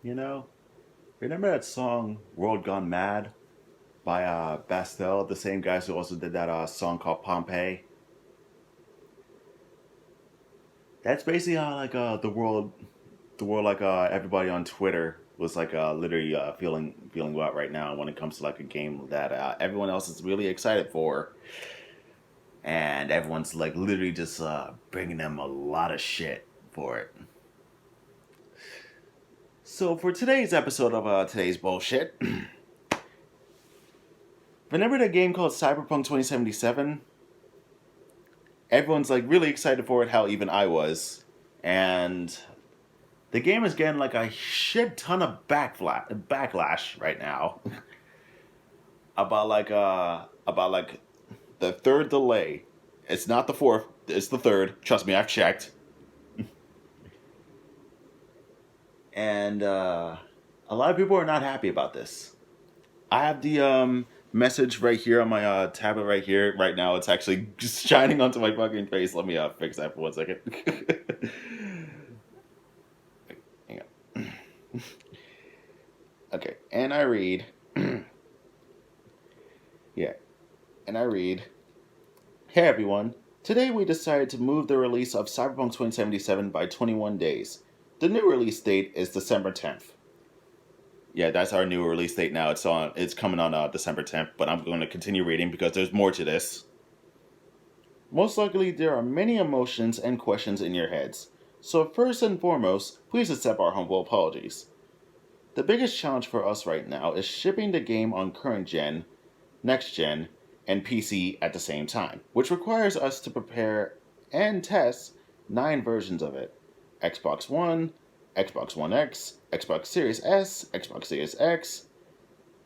You know, remember that song "World Gone Mad" by Bastille, the same guys who also did that song called Pompeii? That's basically how like the world like everybody on Twitter was like literally feeling about right now when it comes to like a game that everyone else is really excited for, and everyone's like literally just bringing them a lot of shit for it. So for today's episode of today's bullshit, remember the game called Cyberpunk 2077? Everyone's like really excited for it. How even I was, and the game is getting like a shit ton of backlash right now about like the third delay. It's not the fourth. It's the third. Trust me, I've checked. And a lot of people are not happy about this. I have the message right here on my tablet right here right now. It's actually just shining onto my fucking face. Let me fix that for 1 second. Hang on. Okay, and I read. Yeah, and I read. Hey everyone. Today we decided to move the release of Cyberpunk 2077 by 21 days. The new release date is December 10th. Yeah, that's our new release date now. It's coming on December 10th, but I'm going to continue reading because there's more to this. Most likely there are many emotions and questions in your heads. So first and foremost, please accept our humble apologies. The biggest challenge for us right now is shipping the game on current gen, next gen, and PC at the same time, which requires us to prepare and test 9 versions of it. Xbox One, Xbox One X, Xbox Series S, Xbox Series X,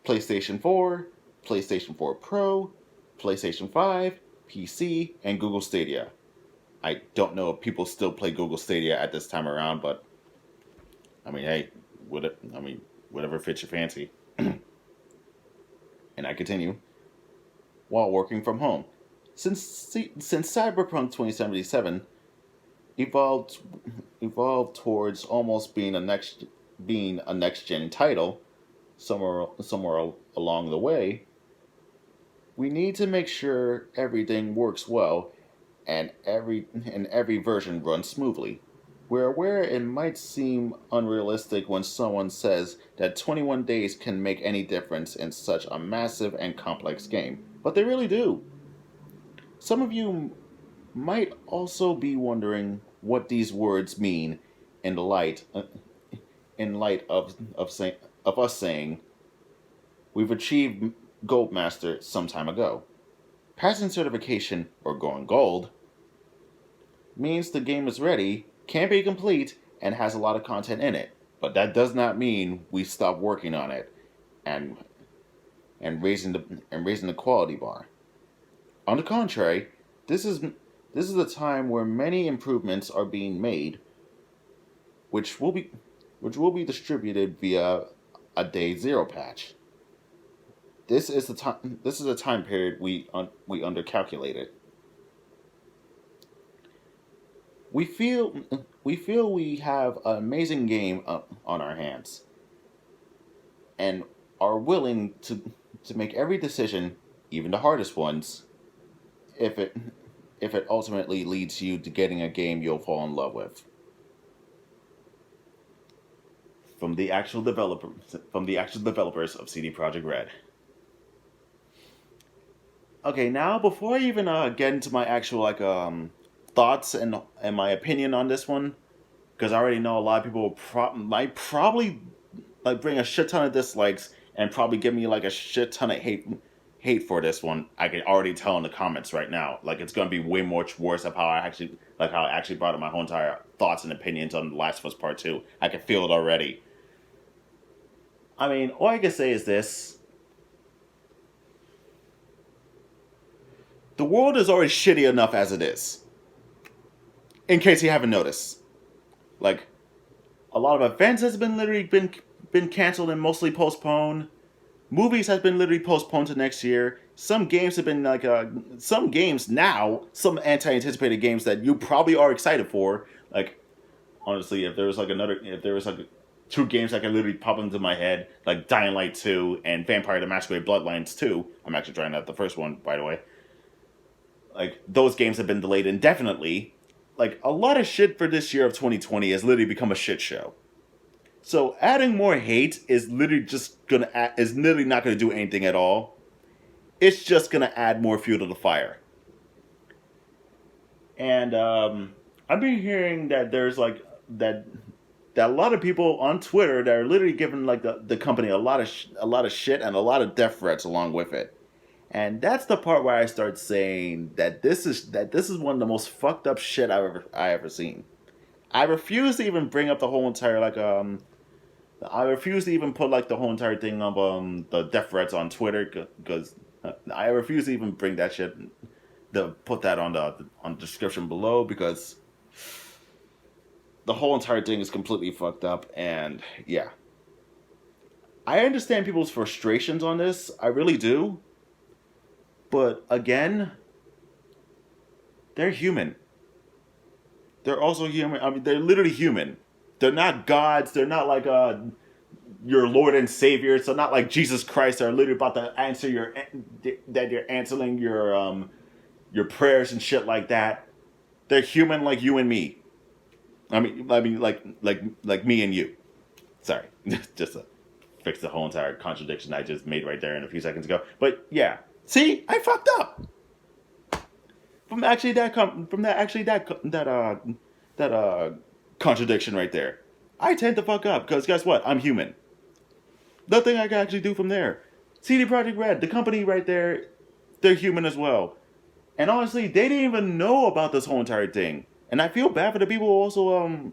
PlayStation 4, PlayStation 4 Pro, PlayStation 5, PC, and Google Stadia. I don't know if people still play Google Stadia at this time around, but I mean, hey, whatever fits your fancy. And I continue. While working from home. Since Cyberpunk 2077 evolved towards almost being a next gen title somewhere along the way, we need to make sure everything works well and every version runs smoothly. We're aware it might seem unrealistic when someone says that 21 days can make any difference in such a massive and complex game, but they really do. Some of you might also be wondering what these words mean in the light of us saying we've achieved Goldmaster some time ago. Passing certification or going gold means the game is ready, can be complete, and has a lot of content in it. But that does not mean we stop working on it and raising the quality bar. On the contrary, this is a time where many improvements are being made, which will be distributed via a day zero patch. This is a time period we undercalculated. We feel we have an amazing game on our hands, and are willing to make every decision, even the hardest ones, if it ultimately leads you to getting a game you'll fall in love with. From the actual developers of CD Projekt Red. Okay, now before I even get into my actual thoughts and my opinion on this one, because I already know a lot of people might probably like bring a shit ton of dislikes and probably give me like a shit ton of hate for this one. I can already tell in the comments right now. Like it's gonna be way much worse of how I actually brought up my whole entire thoughts and opinions on The Last of Us Part 2. I can feel it already. I mean, all I can say is this. The world is already shitty enough as it is. In case you haven't noticed. Like, a lot of events has been literally been canceled and mostly postponed. Movies has been literally postponed to next year. Some games have been some games now, some anti-anticipated games that you probably are excited for. Like, honestly, if there was like two games that can literally pop into my head, like Dying Light 2 and Vampire the Masquerade Bloodlines 2. I'm actually trying out the first one, by the way. Like, those games have been delayed indefinitely. Like, a lot of shit for this year of 2020 has literally become a shit show. So adding more hate is literally not gonna do anything at all. It's just gonna add more fuel to the fire. And I've been hearing that there's like that a lot of people on Twitter that are literally giving like the company a lot of shit and a lot of death threats along with it. And that's the part where I start saying that this is one of the most fucked up shit I ever seen. I refuse to even bring up the whole entire I refuse to even put like the whole entire thing of the death threats on Twitter because I refuse to even bring that shit to put that on the description below because the whole entire thing is completely fucked up. And yeah, I understand people's frustrations on this. I really do. But again, they're human. They're also human. I mean, they're literally human. They're not gods. They're not like your Lord and Savior. So not like Jesus Christ. They're literally about to answer you're answering your prayers and shit like that. They're human like you and me. I mean like me and you. Sorry, just to fix the whole entire contradiction I just made right there in a few seconds ago. But yeah, see, I fucked up. From that contradiction right there. I tend to fuck up because guess what? I'm human. Nothing I can actually do from there. CD Projekt Red, the company right there, they're human as well. And honestly, they didn't even know about this whole entire thing. And I feel bad for the people who also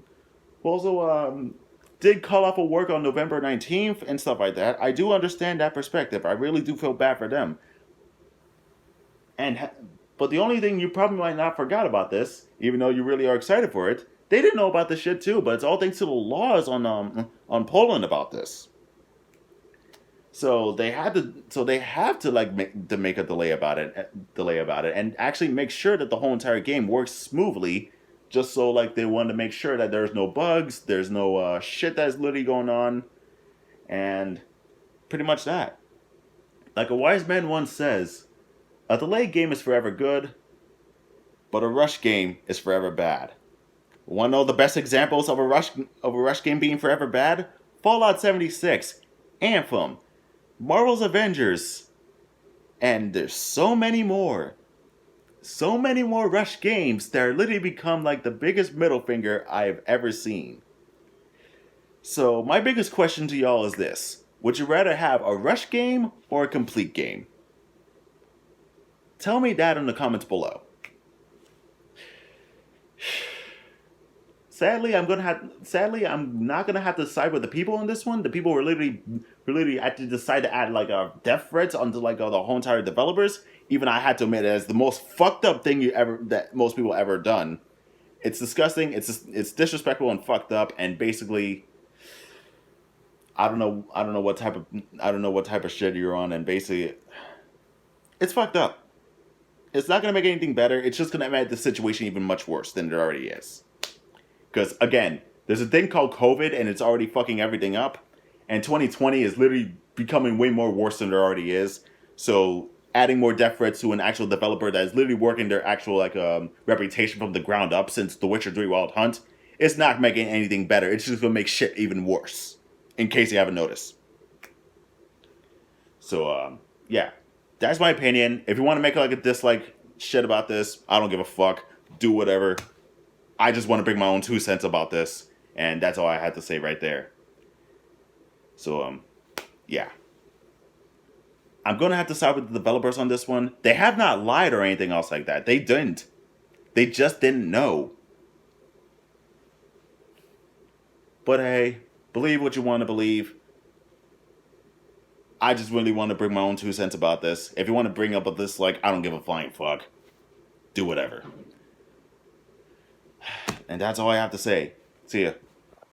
did call off of work on November 19th and stuff like that. I do understand that perspective. I really do feel bad for them. But the only thing you probably might not forgot about this, even though you really are excited for it, they didn't know about this shit too. But it's all thanks to the laws on Poland about this. So they have to like make a delay about it, and actually make sure that the whole entire game works smoothly. Just so like they want to make sure that there's no bugs, there's no shit that's literally going on, and pretty much that. Like a wise man once says, a delayed game is forever good, but a rush game is forever bad. Want to know the best examples of a rush game being forever bad? Fallout 76, Anthem, Marvel's Avengers, and there's so many more. So many more rush games that are literally become like the biggest middle finger I've ever seen. So my biggest question to y'all is this. Would you rather have a rush game or a complete game? Tell me that in the comments below. Sadly, I'm not gonna have to side with the people on this one. The people were literally had to decide to add like death threats onto like the whole entire developers. Even I had to admit it as the most fucked up thing that most people ever done. It's disgusting. It's disrespectful and fucked up. And basically, I don't know what type of shit you're on. And basically, it's fucked up. It's not gonna make anything better. It's just gonna make the situation even much worse than it already is. Because, again, there's a thing called COVID, and it's already fucking everything up. And 2020 is literally becoming way more worse than there already is. So, adding more death threats to an actual developer that is literally working their actual reputation from the ground up since The Witcher 3 Wild Hunt, it's not making anything better. It's just going to make shit even worse. In case you haven't noticed. So, yeah. That's my opinion. If you want to make like a dislike shit about this, I don't give a fuck. Do whatever. I just want to bring my own 2 cents about this, and that's all I had to say right there. So, yeah. I'm going to have to side with the developers on this one. They have not lied or anything else like that. They didn't. They just didn't know. But hey, believe what you want to believe. I just really want to bring my own 2 cents about this. If you want to bring up a dislike, I don't give a flying fuck. Do whatever. And that's all I have to say. See ya.